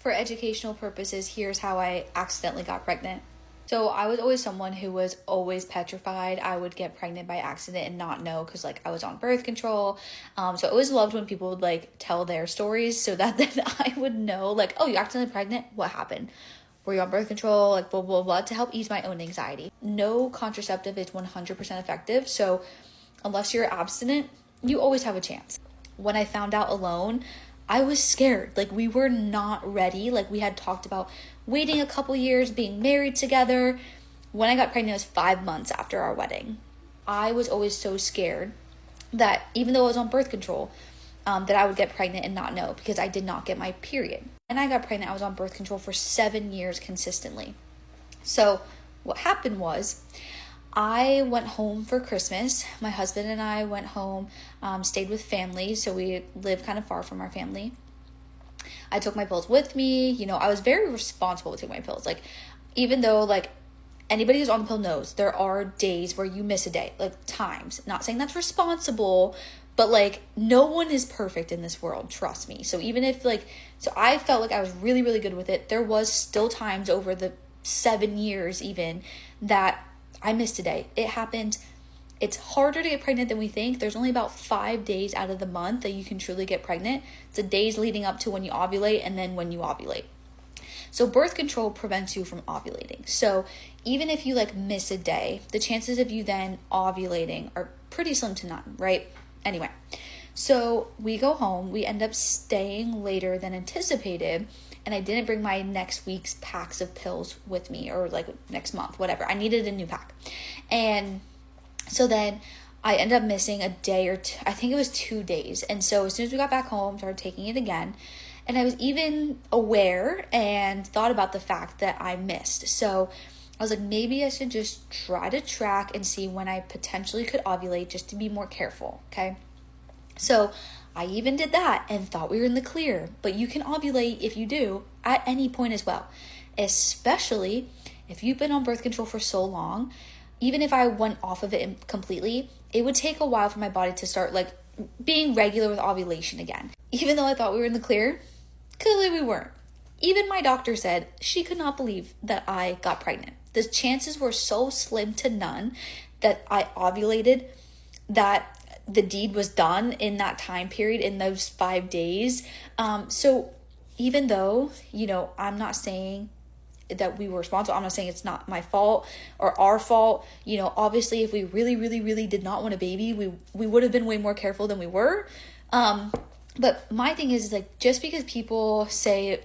for educational purposes, here's how I accidentally got pregnant. So I was always someone who was always petrified I would get pregnant by accident and not know, because like I was on birth control. So I always loved when people would like tell their stories so that then I would know, like, oh, you accidentally pregnant? What happened? Were you on birth control? Like blah, blah, blah, to help ease my own anxiety. No contraceptive is 100% effective. So unless you're abstinent, you always have a chance. When I found out alone, I was scared. Like we were not ready. Like we had talked about waiting a couple years, being married together. When I got pregnant, it was 5 months after our wedding. I was always so scared that even though I was on birth control, that I would get pregnant and not know, because I did not get my period. And I got pregnant, I was on birth control for 7 years consistently. So what happened was I went home for Christmas. My husband and I went home, stayed with family. So we live kind of far from our family. I took my pills with me. You know, I was very responsible with taking my pills. Like, even though like anybody who's on the pill knows there are days where you miss a day, like times. Not saying that's responsible, but like no one is perfect in this world. Trust me. So even if like, so I felt like I was really, really good with it. There was still times over the 7 years even that I missed a day. It happened. It's harder to get pregnant than we think. There's only about 5 days out of the month that you can truly get pregnant. It's the days leading up to when you ovulate and then when you ovulate. So birth control prevents you from ovulating. So even if you like miss a day, the chances of you then ovulating are pretty slim to none, right? Anyway, so we go home. We end up staying later than anticipated. And I didn't bring my next week's packs of pills with me, or like next month, whatever. I needed a new pack. And so then I ended up missing a day or two. I think it was 2 days. And so as soon as we got back home, started taking it again. And I was even aware and thought about the fact that I missed. So I was like, maybe I should just try to track and see when I potentially could ovulate, just to be more careful. Okay. So I even did that and thought we were in the clear. But you can ovulate if you do at any point as well, especially if you've been on birth control for so long. Even if I went off of it completely, it would take a while for my body to start like being regular with ovulation again. Even though I thought we were in the clear, clearly we weren't. Even my doctor said she could not believe that I got pregnant. The chances were so slim to none that I ovulated, that the deed was done in that time period, in those 5 days. So even though, you know, I'm not saying that we were responsible, I'm not saying it's not my fault or our fault. You know, obviously if we really, really, really did not want a baby, we would have been way more careful than we were. But my thing is like, just because people say